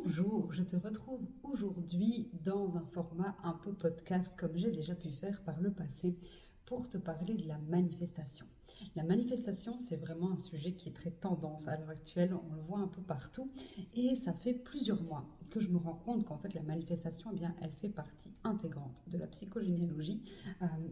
Bonjour, je te retrouve aujourd'hui dans un format un peu podcast comme j'ai déjà pu faire par le passé pour te parler de la manifestation. La manifestation, c'est vraiment un sujet qui est très tendance à l'heure actuelle, on le voit un peu partout et ça fait plusieurs mois que je me rends compte qu'en fait la manifestation, eh bien, elle fait partie intégrante de la psychogénéalogie.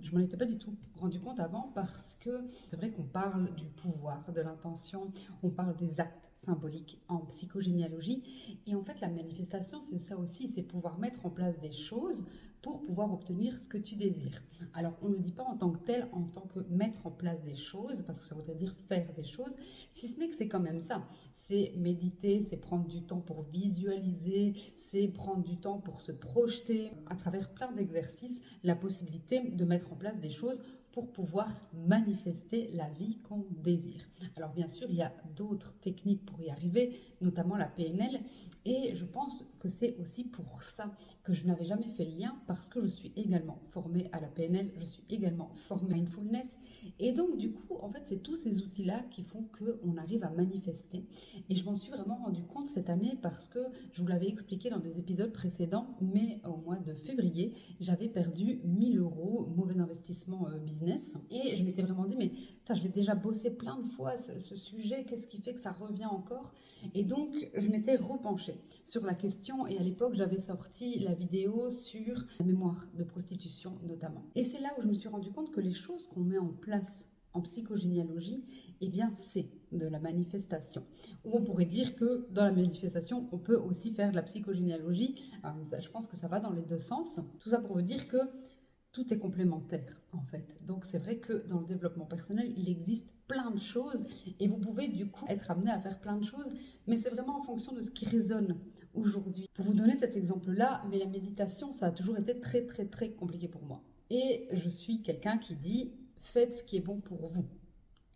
Je m'en étais pas du tout rendu compte avant parce que c'est vrai qu'on parle du pouvoir, de l'intention, on parle des actes symboliques en psychogénéalogie et en fait la manifestation c'est ça aussi, c'est pouvoir mettre en place des choses pour pouvoir obtenir ce que tu désires. Alors, on ne le dit pas en tant que tel, en tant que mettre en place des choses, parce que ça voudrait dire faire des choses, si ce n'est que c'est quand même ça. C'est méditer, c'est prendre du temps pour visualiser, c'est prendre du temps pour se projeter à travers plein d'exercices, la possibilité de mettre en place des choses pour pouvoir manifester la vie qu'on désire. Alors bien sûr, il y a d'autres techniques pour y arriver, notamment la PNL, et je pense que c'est aussi pour ça que je n'avais jamais fait le lien, parce que je suis également formée à la PNL, je suis également formée à Mindfulness, et donc du coup, en fait, c'est tous ces outils-là qui font qu'on arrive à manifester. Et je m'en suis vraiment rendu compte cette année parce que je vous l'avais expliqué dans des épisodes précédents, mais au mois de février, j'avais perdu 1000 euros, mauvais investissement business, et je m'étais vraiment dit, mais je l'ai déjà bossé plein de fois ce sujet, qu'est-ce qui fait que ça revient encore? Et donc, je m'étais repenchée sur la question, et à l'époque, j'avais sorti la vidéo sur la mémoire de prostitution notamment. Et c'est là où je me suis rendu compte que les choses qu'on met en place en psychogénéalogie, eh bien, c'est de la manifestation. Ou on pourrait dire que dans la manifestation, on peut aussi faire de la psychogénéalogie. Je pense que ça va dans les deux sens. Tout ça pour vous dire que tout est complémentaire en fait. Donc c'est vrai que dans le développement personnel, il existe plein de choses et vous pouvez du coup être amené à faire plein de choses, mais c'est vraiment en fonction de ce qui résonne aujourd'hui. Pour vous donner cet exemple-là, mais la méditation, ça a toujours été très très très compliqué pour moi. Et je suis quelqu'un qui dit faites ce qui est bon pour vous.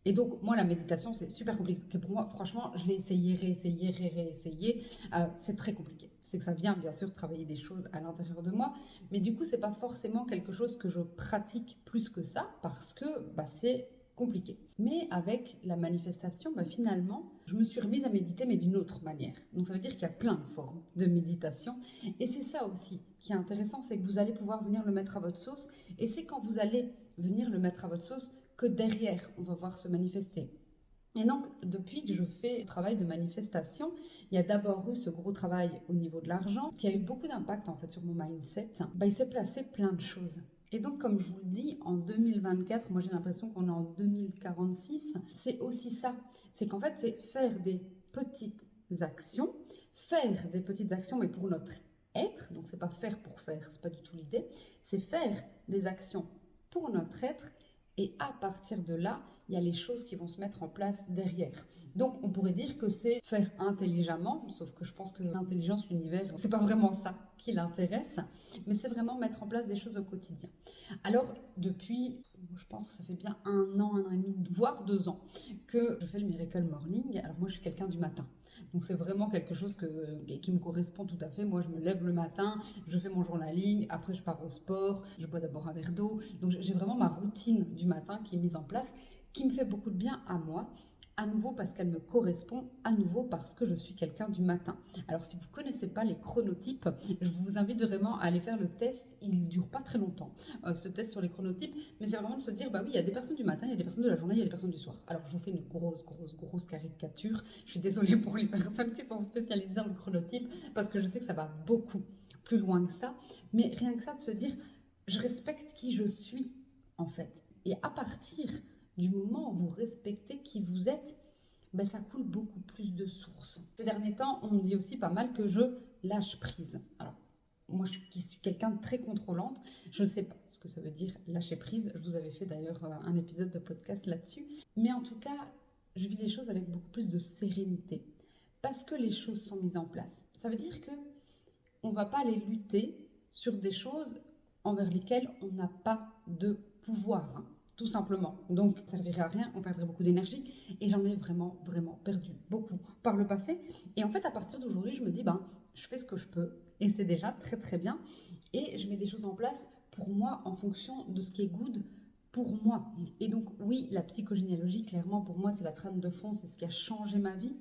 Et donc, moi, la méditation, c'est super compliqué pour moi. Franchement, je l'ai essayé, réessayé, réessayé. C'est très compliqué. C'est que ça vient, bien sûr, travailler des choses à l'intérieur de moi. Mais du coup, c'est pas forcément quelque chose que je pratique plus que ça parce que c'est compliqué. Mais avec la manifestation, finalement, je me suis remise à méditer, mais d'une autre manière. Donc, ça veut dire qu'il y a plein de formes de méditation. Et c'est ça aussi qui est intéressant, c'est que vous allez pouvoir venir le mettre à votre sauce. Et c'est quand vous allez venir le mettre à votre sauce que derrière, on va voir se manifester. Et donc, depuis que je fais le travail de manifestation, il y a d'abord eu ce gros travail au niveau de l'argent, qui a eu beaucoup d'impact en fait sur mon mindset. Il s'est placé plein de choses. Et donc, comme je vous le dis, en 2024, moi j'ai l'impression qu'on est en 2046, c'est aussi ça. C'est qu'en fait, c'est faire des petites actions, mais pour notre être, donc c'est pas faire pour faire, c'est pas du tout l'idée, c'est faire des actions pour notre être. Et à partir de là, il y a les choses qui vont se mettre en place derrière. Donc, on pourrait dire que c'est faire intelligemment, sauf que je pense que l'intelligence, l'univers, c'est pas vraiment ça qui l'intéresse, mais c'est vraiment mettre en place des choses au quotidien. Alors, depuis, je pense que ça fait bien un an et demi, voire 2 ans, que je fais le Miracle Morning. Alors, moi, je suis quelqu'un du matin. Donc c'est vraiment quelque chose qui me correspond tout à fait. Moi, je me lève le matin, je fais mon journaling, après je pars au sport, je bois d'abord un verre d'eau. Donc j'ai vraiment ma routine du matin qui est mise en place, qui me fait beaucoup de bien à moi. À nouveau parce qu'elle me correspond, à nouveau parce que je suis quelqu'un du matin. Alors si vous ne connaissez pas les chronotypes, je vous invite vraiment à aller faire le test. Il ne dure pas très longtemps, ce test sur les chronotypes, mais c'est vraiment de se dire, oui, il y a des personnes du matin, il y a des personnes de la journée, il y a des personnes du soir. Alors je vous fais une grosse caricature. Je suis désolée pour les personnes qui sont spécialisées dans le chronotype, parce que je sais que ça va beaucoup plus loin que ça. Mais rien que ça, de se dire, je respecte qui je suis, en fait. Et à partir du moment où vous respectez qui vous êtes, ça coule beaucoup plus de sources. Ces derniers temps, on me dit aussi pas mal que je lâche prise. Alors, moi, je suis quelqu'un de très contrôlante. Je ne sais pas ce que ça veut dire lâcher prise. Je vous avais fait d'ailleurs un épisode de podcast là-dessus. Mais en tout cas, je vis les choses avec beaucoup plus de sérénité. Parce que les choses sont mises en place. Ça veut dire que on ne va pas aller lutter sur des choses envers lesquelles on n'a pas de pouvoir. Tout simplement. Donc, ça ne servirait à rien, on perdrait beaucoup d'énergie. Et j'en ai vraiment perdu beaucoup par le passé. Et en fait, à partir d'aujourd'hui, je me dis, je fais ce que je peux. Et c'est déjà très bien. Et je mets des choses en place pour moi en fonction de ce qui est good pour moi. Et donc, oui, la psychogénéalogie, clairement, pour moi, c'est la trame de fond, c'est ce qui a changé ma vie.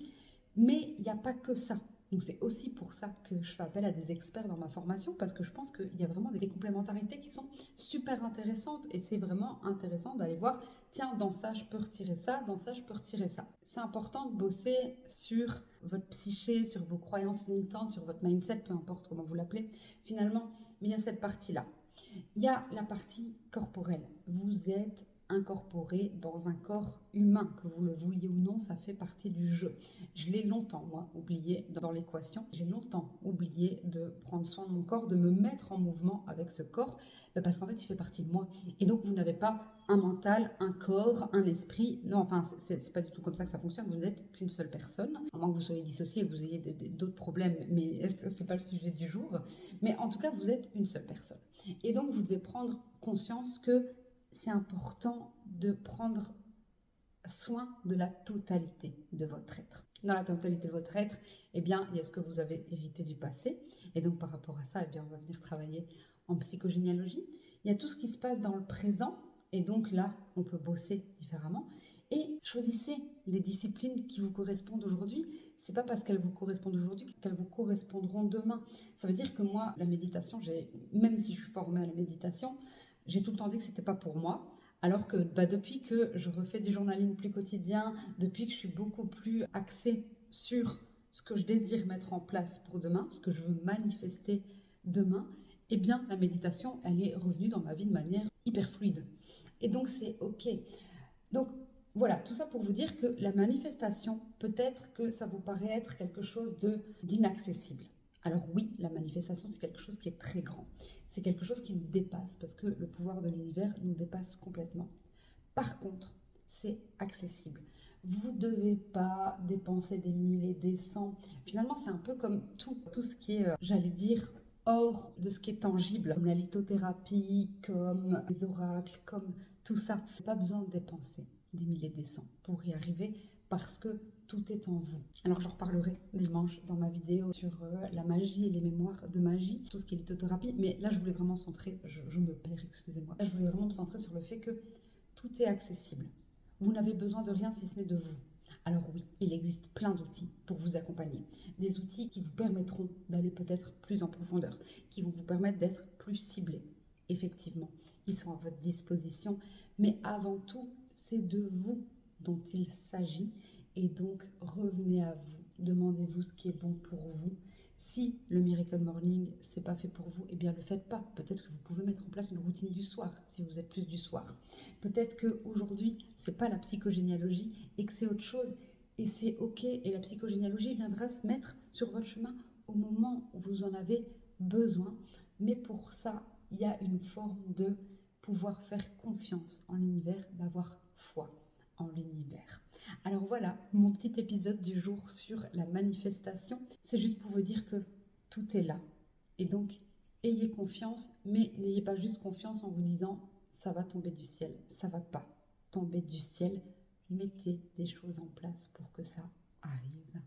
Mais il n'y a pas que ça. Donc c'est aussi pour ça que je fais appel à des experts dans ma formation, parce que je pense qu'il y a vraiment des complémentarités qui sont super intéressantes, et c'est vraiment intéressant d'aller voir, tiens, dans ça je peux retirer ça, dans ça je peux retirer ça. C'est important de bosser sur votre psyché, sur vos croyances limitantes, sur votre mindset, peu importe comment vous l'appelez finalement, mais il y a cette partie-là. Il y a la partie corporelle. Vous êtes incorporé dans un corps humain, que vous le vouliez ou non, ça fait partie du jeu. Je l'ai longtemps, moi, oublié dans l'équation. J'ai longtemps oublié de prendre soin de mon corps, de me mettre en mouvement avec ce corps, parce qu'en fait, il fait partie de moi. Et donc, vous n'avez pas un mental, un corps, un esprit. Non, enfin, c'est pas du tout comme ça que ça fonctionne. Vous n'êtes qu'une seule personne, à moins que vous soyez dissocié et que vous ayez d'autres problèmes, mais c'est pas le sujet du jour. Mais en tout cas, vous êtes une seule personne. Et donc, vous devez prendre conscience que c'est important de prendre soin de la totalité de votre être. Dans la totalité de votre être, eh bien, il y a ce que vous avez hérité du passé. Et donc, par rapport à ça, eh bien, on va venir travailler en psychogénéalogie. Il y a tout ce qui se passe dans le présent. Et donc là, on peut bosser différemment. Et choisissez les disciplines qui vous correspondent aujourd'hui. C'est pas parce qu'elles vous correspondent aujourd'hui qu'elles vous correspondront demain. Ça veut dire que moi, la méditation, même si je suis formée à la méditation, j'ai tout le temps dit que c'était pas pour moi. Alors que depuis que je refais du journaling plus quotidien, depuis que je suis beaucoup plus axée sur ce que je désire mettre en place pour demain, ce que je veux manifester demain, eh bien la méditation, elle est revenue dans ma vie de manière hyper fluide. Et donc c'est ok. Donc voilà, tout ça pour vous dire que la manifestation, peut-être que ça vous paraît être quelque chose d'inaccessible. Alors oui, la manifestation, c'est quelque chose qui est très grand. C'est quelque chose qui nous dépasse, parce que le pouvoir de l'univers nous dépasse complètement. Par contre, c'est accessible. Vous ne devez pas dépenser des 1000 et des 100. Finalement, c'est un peu comme tout ce qui est, j'allais dire, hors de ce qui est tangible, comme la lithothérapie, comme les oracles, comme tout ça. Vous n'avez pas besoin de dépenser des 1000 et des 100 pour y arriver, parce que tout est en vous. Alors j'en reparlerai dimanche dans ma vidéo sur la magie et les mémoires de magie, tout ce qui est lithothérapie, mais là je voulais vraiment centrer, je me perds, excusez-moi, là je voulais vraiment me centrer sur le fait que tout est accessible. Vous n'avez besoin de rien si ce n'est de vous. Alors oui, il existe plein d'outils pour vous accompagner. Des outils qui vous permettront d'aller peut-être plus en profondeur, qui vont vous permettre d'être plus ciblés. Effectivement, ils sont à votre disposition, mais avant tout, c'est de vous dont il s'agit. Et donc, revenez à vous. Demandez-vous ce qui est bon pour vous. Si le Miracle Morning, c'est pas fait pour vous, eh bien, le faites pas. Peut-être que vous pouvez mettre en place une routine du soir, si vous êtes plus du soir. Peut-être qu'aujourd'hui, c'est pas la psychogénéalogie et que c'est autre chose. Et c'est ok. Et la psychogénéalogie viendra se mettre sur votre chemin au moment où vous en avez besoin. Mais pour ça, il y a une forme de pouvoir faire confiance en l'univers, d'avoir foi en l'univers. Alors voilà, mon petit épisode du jour sur la manifestation. C'est juste pour vous dire que tout est là. Et donc, ayez confiance, mais n'ayez pas juste confiance en vous disant « ça va tomber du ciel ». Ça va pas tomber du ciel. Mettez des choses en place pour que ça arrive.